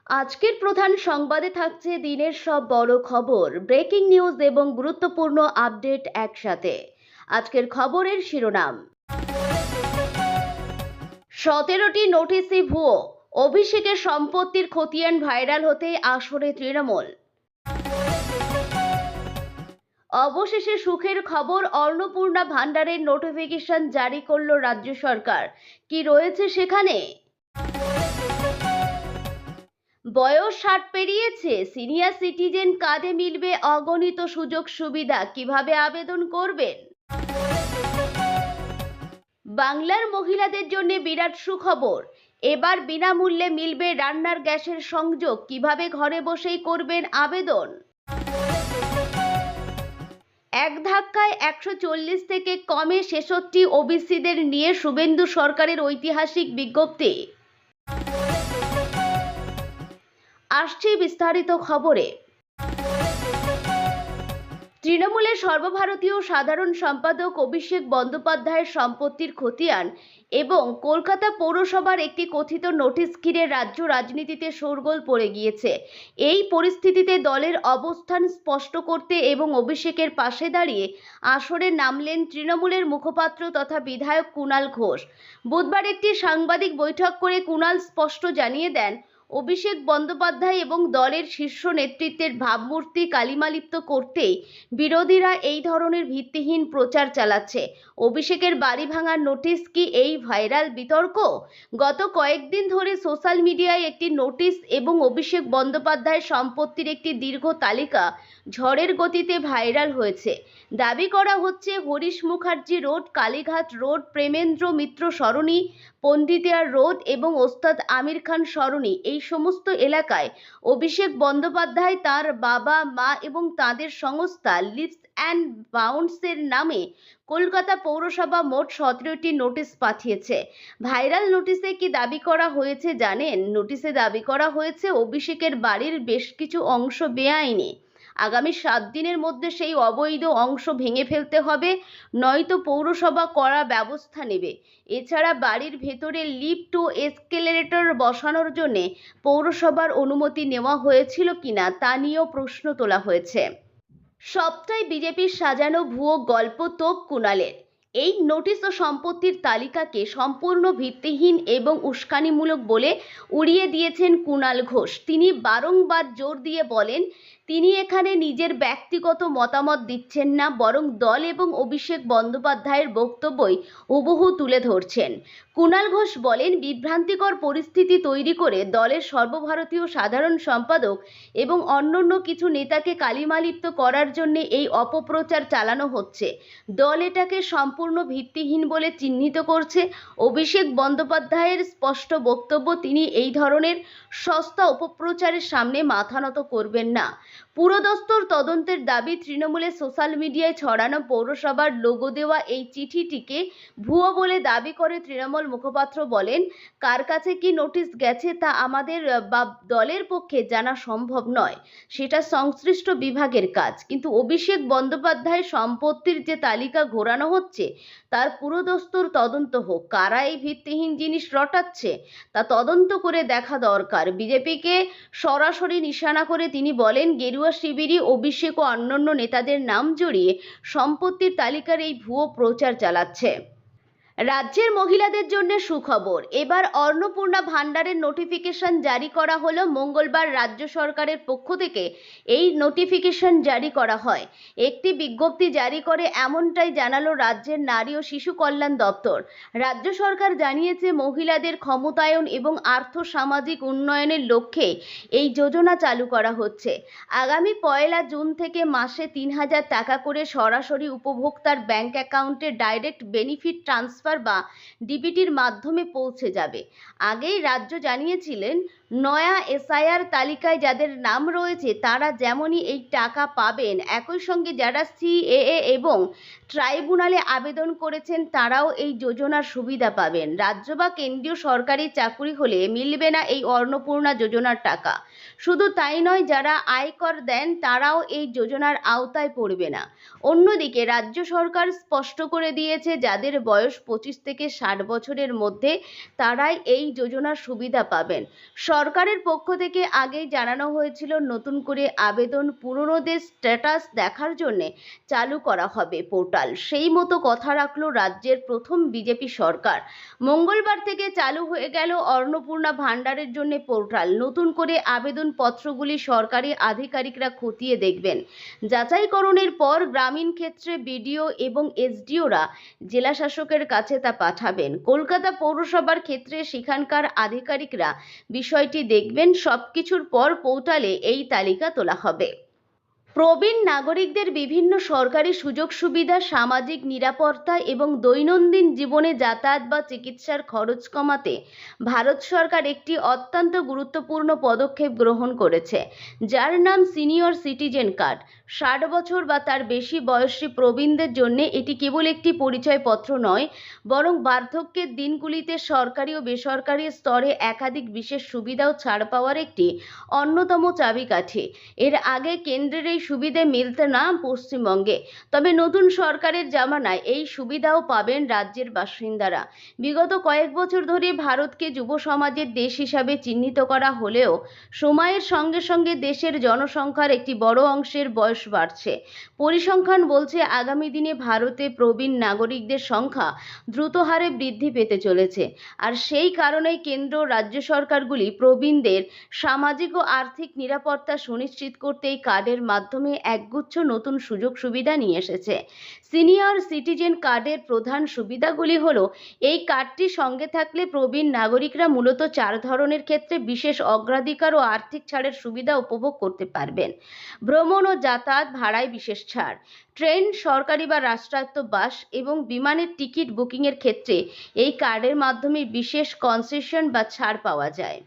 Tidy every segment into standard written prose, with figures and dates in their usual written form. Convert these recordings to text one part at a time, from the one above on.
আজকের প্রধান সংবাদে থাকছে দিনের সব বড় খবর, ব্রেকিং নিউজ এবং গুরুত্বপূর্ণ আপডেট একসাথে। আজকের খবরের শিরোনাম: 17টি নোটিশে ভুয়ো, অভিষেকের সম্পত্তির খতিয়ান ভাইরাল হতে আসরে তৃণমূল। অবশেষে সুখের খবর, অন্নপূর্ণা ভান্ডারের নোটিফিকেশন জারি করল রাজ্য সরকার। কি রয়েছে সেখানে? বয়স 60 পেরিয়েছে, সিনিয়র সিটিজেন কার্ডে মিলবে অগণিত সুযোগ সুবিধা, কিভাবে আবেদন করবেন? বাংলার মহিলাদের জন্য বিরাট সুখবর, এবার বিনামূল্যে মিলবে রান্নার গ্যাসের সংযোগ, কিভাবে ঘরে বসেই করবেন আবেদন? এক ধাক্কায় 140 থেকে কমে 66 ওবিসিদের নিয়ে শুভেন্দু সরকারের ঐতিহাসিক বিজ্ঞপ্তি। আসছে বিস্তারিত খবরে। তৃণমূলের সর্বভারতীয় সাধারণ সম্পাদক অভিষেক বন্দ্যোপাধ্যায়ের সম্পত্তির খতিয়ান এবং কলকাতা পৌরসভার একটি কথিত নোটিশ ঘিরে রাজ্য রাজনীতিতে শোরগোল পড়ে গিয়েছে। এই পরিস্থিতিতে দলের অবস্থান স্পষ্ট করতে এবং অভিষেকের পাশে দাঁড়িয়ে আসরে নামলেন তৃণমূলের মুখপাত্র তথা বিধায়ক কুণাল ঘোষ। বুধবার একটি সাংবাদিক বৈঠক করে কুণাল স্পষ্ট জানিয়ে দেন, অভিষেক বন্দ্যোপাধ্যায় এবং দলের শীর্ষ নেতৃত্বের ভাবমূর্তি কালিমালিপ্ত করতেই বিরোধীরা এই ধরনের ভিত্তিহীন প্রচার চালাচ্ছে। অভিষেকের বাড়ি ভাঙার নোটিশ কি এই ভাইরাল বিতর্ক? গত কয়েকদিন ধরে সোশ্যাল মিডিয়ায় একটি নোটিশ এবং অভিষেক বন্দ্যোপাধ্যায়ের সম্পত্তির একটি দীর্ঘ তালিকা ঝড়ের গতিতে ভাইরাল হয়েছে। দাবি করা হচ্ছে হরিশ মুখার্জি রোড, কালীঘাট রোড, প্রেমেন্দ্র মিত্র সরণি, পণ্ডিতিয়ার রোড এবং ওস্তাদ আমির খান সরণি, এই সমস্ত এলাকায় অভিষেক বন্দ্যোপাধ্যায়, তার বাবা, মা এবং তাদের সংস্থা লিভস অ্যান্ড বাউন্ডসের নামে কলকাতা পৌরসভা মোট 17টি নোটিশ পাঠিয়েছে। ভাইরাল নোটিশে কি দাবি করা হয়েছে জানেন? নোটিশে দাবি করা হয়েছে অভিষেকের বাড়ির বেশ কিছু অংশ বেআইনি। আগামী 7 দিনের মধ্যে সেই অবৈধ অংশ ভেঙে ফেলতে হবে, নয়তো পৌরসভা কড়া ব্যবস্থা নেবে। এছাড়া বাড়ির ভেতরে লিফট ও এসকেলেটর বসানোর জন্য পৌরসভার অনুমতি নেওয়া হয়েছিল কিনা তা নিয়েও প্রশ্ন তোলা হয়েছে। সবটাই বিজেপির সাজানো ভুয়ো গল্প তোপ কুণালের। এই নোটিশ ও সম্পত্তির তালিকাকে সম্পূর্ণ ভিত্তিহীন এবং উস্কানিমূলক বলে উড়িয়ে দিয়েছেন কুণাল ঘোষ। তিনি বারংবার জোর দিয়ে বলেন, তিনি এখানে নিজের ব্যক্তিগত মতামত দিচ্ছেন না, বরং দল এবং অভিষেক বন্দ্যোপাধ্যায়ের বক্তব্যই হুবহু তুলে ধরছেন। কুণাল ঘোষ বলেন, বিভ্রান্তিকর পরিস্থিতি তৈরি করে দলের সর্বভারতীয় সাধারণ সম্পাদক এবং অন্যান্য কিছু নেতাকে কালিমালিপ্ত করার জন্য এই অপপ্রচার চালানো হচ্ছে। দল এটাকে সম্পূর্ণ ভিত্তিহীন বলে চিহ্নিত করছে। অভিষেক বন্দ্যোপাধ্যায়ের স্পষ্ট বক্তব্য, তিনি এই ধরনের সস্তা অপপ্রচারের সামনে মাথা নত করবেন না। পুরোদস্তুর তদন্তের দাবি। তৃণমূলের সোশ্যাল মিডিয়ায় ছড়ানো পৌরসভার লোগো দেওয়া এই চিঠিটিকে ভুয়ো বলে দাবি করে তৃণমূল মুখপাত্র বলেন, কার কাছে কি নোটিশ গেছে তা আমাদের বা দলের পক্ষে জানা সম্ভব নয়, সেটা সংশ্লিষ্ট বিভাগের কাজ। কিন্তু অভিষেক বন্দ্যোপাধ্যায়ের সম্পত্তির যে তালিকা ঘোরানো হচ্ছে তার পুরোদস্তুর তদন্ত হোক। কারা এই ভিত্তিহীন জিনিস রটাচ্ছে তা তদন্ত করে দেখা দরকার। বিজেপিকে সরাসরি নিশানা করে তিনি বলেন, গেরুয়া শিবিরই অভিষেক ও অন্যান্য নেতাদের নাম জড়িয়ে সম্পত্তির তালিকার এই ভুয়ো প্রচার চালাচ্ছে। রাজ্যের মহিলাদের জন্য সুখবর, এবার অন্নপূর্ণা ভান্ডারের নোটিফিকেশন জারি করা হলো। মঙ্গলবার রাজ্য সরকারের পক্ষ থেকে এই নোটিফিকেশন জারি করা হয়। একটি বিজ্ঞপ্তি জারি করে এমনটাই জানালো রাজ্যের নারী ও শিশু কল্যাণ দপ্তর। রাজ্য সরকার জানিয়েছে, মহিলাদের ক্ষমতায়ন এবং আর্থ সামাজিক উন্নয়নের লক্ষ্যে এই যোজনা চালু করা হচ্ছে। আগামী 1 জুন থেকে মাসে 3000 টাকা করে সরাসরি উপভোক্তার ব্যাংক অ্যাকাউন্টে ডাইরেক্ট বেনিফিট ট্রান্সফার বা ডিবিটির মাধ্যমে পৌঁছে যাবে। আগেই রাজ্য জানিয়েছিলেন, নয়া এসআইআর তালিকায় যাদের নাম রয়েছে তারা যেমনই এই টাকা পাবেন, একই সঙ্গে যারা সিএএ এবং ট্রাইব্যুনালে আবেদন করেছেন তারাও এই যোজনার সুবিধা পাবেন। রাজ্য বা কেন্দ্রীয় সরকারি চাকরি হলে মিলবে না এই অন্নপূর্ণা যোজনার টাকা। শুধু তাই নয়, যারা আয়কর দেন তারাও এই যোজনার আওতায় পড়বে না। অন্যদিকে রাজ্য সরকার স্পষ্ট করে দিয়েছে, যাদের বয়স 25 থেকে 60 বছরের মধ্যে তারাই এই যোজনার সুবিধা পাবেন। সরকারের পক্ষ থেকে আগেই জানানো হয়েছিল নতুন করে আবেদন পুরনোদের স্ট্যাটাস দেখার জন্য চালু করা হবে পোর্টাল। সেই মতো কথা রাখলো রাজ্যের প্রথম বিজেপি সরকার। মঙ্গলবার থেকে চালু হয়ে গেল অন্নপূর্ণা ভাণ্ডারের জন্য পোর্টাল। নতুন করে আবেদনপত্রগুলি সরকারি আধিকারিকরা খতিয়ে দেখবেন। যাচাইকরণের পর গ্রামীণ ক্ষেত্রে বিডিও এবং এসডিওরা জেলা শাসকের কাছে তা পাঠাবেন। কলকাতা পৌরসভার ক্ষেত্রে সেখানকার আধিকারিকরা বিষয়টি দেখবেন। সবকিছুর পর পোর্টালে এই তালিকা তোলা হবে। প্রবীণ নাগরিকদের বিভিন্ন সরকারি সুযোগ সুবিধা, সামাজিক নিরাপত্তা এবং দৈনন্দিন জীবনে যাতায়াত বা চিকিৎসার খরচ কমাতে ভারত সরকার একটি অত্যন্ত গুরুত্বপূর্ণ পদক্ষেপ গ্রহণ করেছে, যার নাম সিনিয়র সিটিজেন কার্ড। 60 বছর বা তার বেশি বয়সী প্রবীণদের জন্য এটি কেবল একটি পরিচয়পত্র নয়, বরং বার্ধক্যের দিনগুলিতে সরকারি ও বেসরকারি স্তরে একাধিক বিশেষ সুবিধা ও ছাড় পাওয়ার একটি অন্যতম চাবিকাঠি। এর আগে কেন্দ্রের এই সুবিধে মিলত না পশ্চিমবঙ্গে, তবে নতুন সরকারের জামানায় এই সুবিধাও পাবেন রাজ্যের বাসিন্দারা। বিগত কয়েক বছর ধরে ভারতকে যুব সমাজের দেশ হিসাবে চিহ্নিত করা হলেও সময়ের সঙ্গে সঙ্গে দেশের জনসংখ্যার একটি বড় অংশের বয়স বাড়ছে। পরিসংখ্যান বলছে আগামী দিনে ভারতে প্রবীণ নাগরিকদের সংখ্যা দ্রুত হারে বৃদ্ধি পেতে চলেছে। আর সেই কারণেই কেন্দ্র ও রাজ্য সরকারগুলি প্রবীণদের সামাজিক ও আর্থিক নিরাপত্তা সুনিশ্চিত করতে এই কার্ডের মাধ্যমে একগুচ্ছ নতুন সুযোগ সুবিধা নিয়ে এসেছে। সিনিয়র সিটিজেন কার্ডের প্রধান সুবিধাগুলি হলো, এই কার্ডটি সঙ্গে থাকলে প্রবীণ নাগরিকরা মূলত 4 ধরনের ক্ষেত্রে বিশেষ অগ্রাধিকার ও আর্থিক ছাড়ের সুবিধা উপভোগ করতে পারবেন। ভ্রমণ ও যাতায়াত ভাড়ায় বিশেষ ছাড়, ট্রেন, সরকারি বা রাষ্ট্রায়ত্ত বাস এবং বিমানের টিকিট বুকিংয়ের ক্ষেত্রে এই কার্ডের মাধ্যমে বিশেষ কনসেশন বা ছাড় পাওয়া যায়।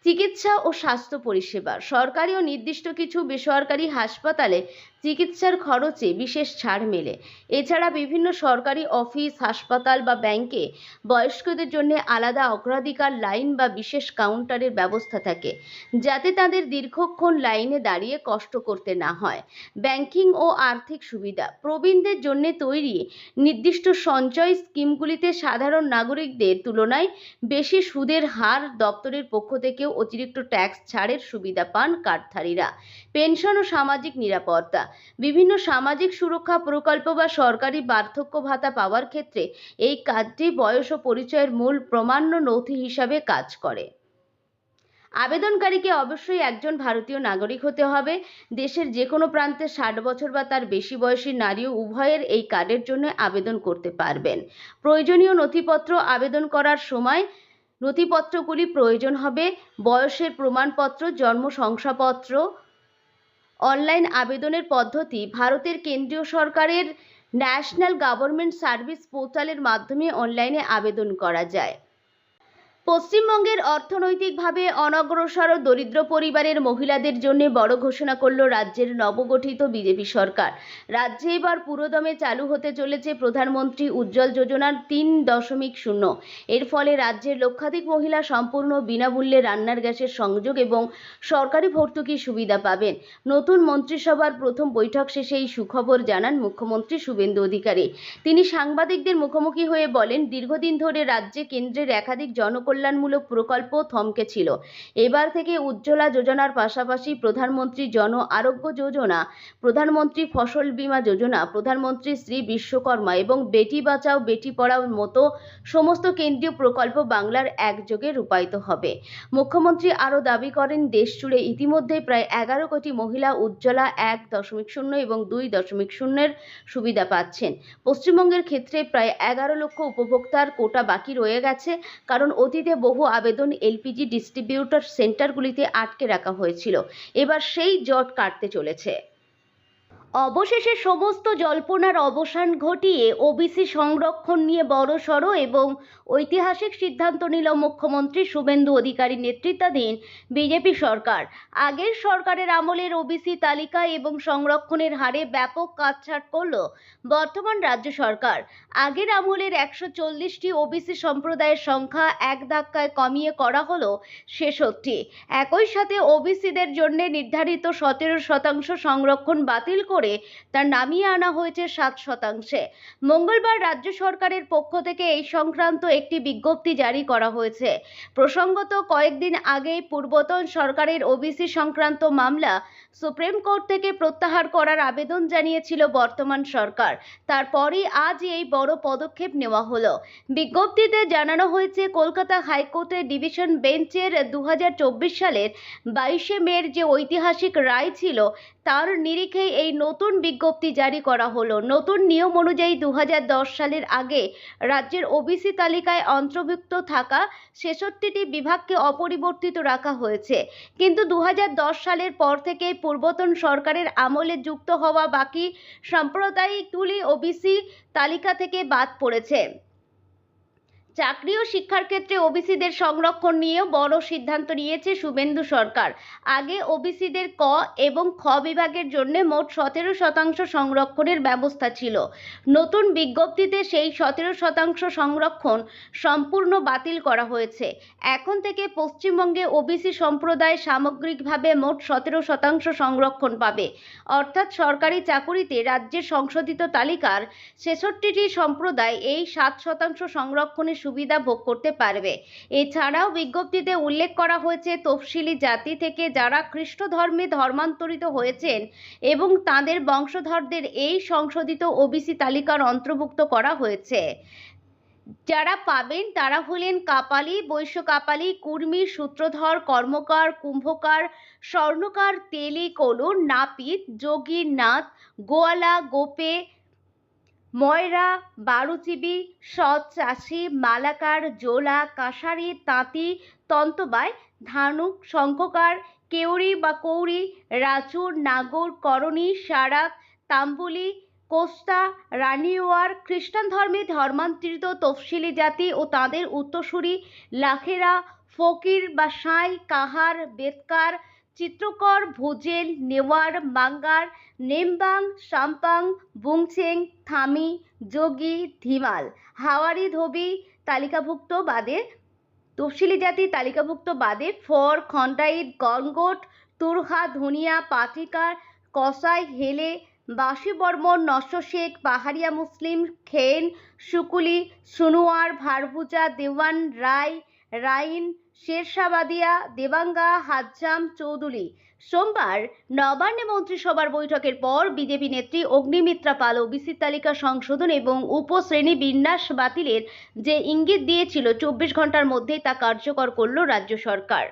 চিকিৎসা ও স্বাস্থ্য পরিষেবা, সরকারি ও নির্দিষ্ট কিছু বেসরকারি হাসপাতালে চিকিৎসার খরচে বিশেষ ছাড় মেলে। এছাড়া বিভিন্ন সরকারি অফিস, হাসপাতাল বা ব্যাংকে বয়স্কদের জন্য আলাদা অগ্রাধিকার লাইন বা বিশেষ কাউন্টারের ব্যবস্থা থাকে, যাতে তাদের দীর্ঘক্ষণ লাইনে দাঁড়িয়ে কষ্ট করতে না হয়। ব্যাংকিং ও আর্থিক সুবিধা, প্রবীণদের জন্য তৈরি নির্দিষ্ট সঞ্চয় স্কিমগুলিতে সাধারণ নাগরিকদের তুলনায় বেশি সুদের হার দপ্তরের পক্ষ থেকেও অতিরিক্ত ট্যাক্স ছাড়ের সুবিধা পান কার্ডধারীরা। পেনশন ও সামাজিক নিরাপত্তা, বিভিন্ন সামাজিক সুরক্ষা প্রকল্প বা সরকারি বার্ধক্য ভাতা পাওয়ার ক্ষেত্রে এই কার্ডটি বয়স ও পরিচয়ের মূল প্রমাণ্য নথি হিসাবে কাজ করে। আবেদনকারীকে অবশ্যই একজন ভারতীয় নাগরিক হতে হবে। দেশের যে কোনো প্রান্তে 60 বছর বা তার বেশি বয়সী নারী উভয়ের এই কার্ডের জন্য আবেদন করতে পারবেন। প্রয়োজনীয় নথিপত্র, আবেদন করার সময় নথিপত্রগুলি প্রয়োজন হবে: বয়সের প্রমাণপত্র, জন্ম শংসাপত্র। অনলাইন আবেদনের পদ্ধতি, ভারতের কেন্দ্রীয় সরকারের ন্যাশনাল গভর্নমেন্ট সার্ভিস পোর্টালের মাধ্যমে অনলাইনে আবেদন করা যায়। পশ্চিমবঙ্গের অর্থনৈতিকভাবে অনগ্রসর ও দরিদ্র পরিবারের মহিলাদের জন্য বড় ঘোষণা করল রাজ্যের নবগঠিত বিজেপি সরকার। রাজ্যে এবার পুরোদমে চালু হতে চলেছে প্রধানমন্ত্রী উজ্জ্বল যোজনার 3.0। এর ফলে রাজ্যের লক্ষাধিক মহিলা সম্পূর্ণ বিনামূল্যে রান্নার গ্যাসের সংযোগ এবং সরকারি ভর্তুকির সুবিধা পাবেন। নতুন মন্ত্রিসভার প্রথম বৈঠক শেষে এই সুখবর জানান মুখ্যমন্ত্রী শুভেন্দু অধিকারী। তিনি সাংবাদিকদের মুখোমুখি হয়ে বলেন, দীর্ঘদিন ধরে রাজ্যে কেন্দ্রের একাধিক জনকল্যাণমূলক প্রকল্প থমকে ছিল। এবার থেকে উজ্জ্বলা যোজনার পাশাপাশি প্রধানমন্ত্রী জন আরোগ্য যোজনা, প্রধানমন্ত্রী ফসল বীমা যোজনা, প্রধানমন্ত্রী শ্রী বিশ্বকর্মা এবং বেটি বাঁচাও বেটি পড়াও মতো সমস্ত কেন্দ্রীয় প্রকল্প বাংলার একযোগে রূপায়িত হবে। মুখ্যমন্ত্রী আরও দাবি করেন, দেশ জুড়ে ইতিমধ্যে প্রায় 11 কোটি মহিলা উজ্জ্বলা 1.0 এবং 2.0 সুবিধা পাচ্ছেন। পশ্চিমবঙ্গের ক্ষেত্রে প্রায় 11 লক্ষ উপভোক্তার কোটা বাকি রয়ে গেছে, কারণ অতীতে বহু আবেদন এলপিজি ডিস্ট্রিবিউটর সেন্টারগুলিতে আটকে রাখা হয়েছিল। এবার সেই জট কাটতে চলেছে। অবশেষে সমস্ত জল্পনার অবসান ঘটিয়ে ওবিসি সংরক্ষণ নিয়ে বড়সড় এবং ঐতিহাসিক সিদ্ধান্ত নিল মুখ্যমন্ত্রী শুভেন্দু অধিকারীর নেতৃত্বাধীন বিজেপি সরকার। আগের সরকারের আমলের ওবিসি তালিকা এবং সংরক্ষণের হারে ব্যাপক কাটছাঁট করল বর্তমান রাজ্য সরকার। আগের আমলের 140টি ওবিসি সম্প্রদায়ের সংখ্যা এক ধাক্কায় কমিয়ে করা হলো 66। একই সাথে ওবিসিদের জন্য নির্ধারিত 17% সংরক্ষণ বাতিল করে করে তা নামিয়ে আনা হয়েছে 7%। মঙ্গলবার রাজ্য সরকারের পক্ষ থেকে এই সংক্রান্ত একটি বিজ্ঞপ্তি জারি করা হয়েছে। প্রসঙ্গত, কয়েকদিন আগেই পূর্বতন সরকারের ওবিসি সংক্রান্ত মামলা সুপ্রিম কোর্ট থেকে প্রত্যাহার করার আবেদন জানিয়েছিল বর্তমান সরকার। তারপরই আজ এই বড় পদক্ষেপ নেওয়া হলো। বিজ্ঞপ্তিতে জানানো হয়েছে, কলকাতা হাইকোর্টের ডিভিশন বেঞ্চের 2024 সালের 22শে মের যে ঐতিহাসিক রায় ছিল তার নিরিখে এই নতুন বিজ্ঞপ্তি জারি করা হলো। নতুন নিয়ম অনুযায়ী 2010 সালের আগে রাজ্যের ওবিসি তালিকায় অন্তর্ভুক্ত থাকা 66টি বিভাগকে অপরিবর্তিত রাখা হয়েছে। কিন্তু 2010 সালের পর থেকে পূর্বতন সরকারের আমলে যুক্ত হওয়া বাকি সম্প্রদায়গুলি ওবিসি তালিকা থেকে বাদ পড়েছে। চাকরি ও শিক্ষার ক্ষেত্রে ওবিসিদের সংরক্ষণ নিয়েও বড় সিদ্ধান্ত নিয়েছে শুভেন্দু সরকার। আগে ওবিসিদের ক এবং খ বিভাগের জন্য মোট 17% সংরক্ষণের ব্যবস্থা ছিল। নতুন বিজ্ঞপ্তিতে সেই 17% সংরক্ষণ সম্পূর্ণ বাতিল করা হয়েছে। এখন থেকে পশ্চিমবঙ্গে ওবিসি সম্প্রদায় সামগ্রিকভাবে মোট 17% সংরক্ষণ পাবে। অর্থাৎ সরকারি চাকুরিতে রাজ্যের সংশোধিত তালিকার 66টি সম্প্রদায় এই 7% সংরক্ষণের সুবিধা ভোগ করতে পারবে। এছাড়াও বিজ্ঞপ্তিতে উল্লেখ করা হয়েছে, তফসিলি জাতি থেকে যারা খ্রিস্ট ধর্মে ধর্মান্তরিত হয়েছেন এবং তাদের বংশধরদের এই সংশোধিত ওবিসি তালিকার অন্তর্ভুক্ত করা হয়েছে। যারা পাবেন তারা হলেন কাপালি, বৈশ্য কাপালি, কুর্মী, সূত্রধর, কর্মকার, কুম্ভকার, স্বর্ণকার, তেলি, কলু, নাপিত, যোগী, নাথ, গোয়ালা, গোপে, ময়রা, বারুচিবি, সৎ চাষি, মালাকার, জোলা, কাসারি, তাঁতি, তন্তবায়, ধানুক, শঙ্খকার, কেউরি বা কৌরি, রাচুর, নাগর, করণী, সারাক, তাম্বুলি, কোস্তা, রানিওয়ার, খ্রিস্টান ধর্মে ধর্মান্তরিত তফসিলি জাতি ও তাদের উত্তরসূরি, লাখেরা, ফকির বা সাঁই, কাহার, বেতকার, চিত্রকর, ভুজেল, নেওয়ার, মাঙ্গার, নেমবাং, সাম্পাং, বুংচেং, থামি, যোগী, ধিমাল, হাওয়ারি, ধোবি তালিকাভুক্ত বাদে তফসিলি জাতি তালিকাভুক্ত বাদে ফর, খন্ডাইত, গনগট, তুরহা, ধনিয়া, পাটিকার, কসাই, হেলে, বাসি বর্মন, নস্য শেখ, পাহাড়িয়া মুসলিম, খেন, সুকুলি, সুনুয়ার, ভারভুজা, দেওয়ান, রায়, রাইন, শেরশাবাদিয়া, দেবাঙ্গা, হাজ্জাম, চৌধুরী। সোমবার নবান্নে মন্ত্রিসভার বৈঠকের পর বিজেপি নেত্রী অগ্নিমিত্রা পাল ওবিসি তালিকা সংশোধন এবং উপশ্রেণী বিন্যাস বাতিলের যে ইঙ্গিত দিয়েছিল 24 ঘন্টার মধ্যেই তা কার্যকর করল রাজ্য সরকার।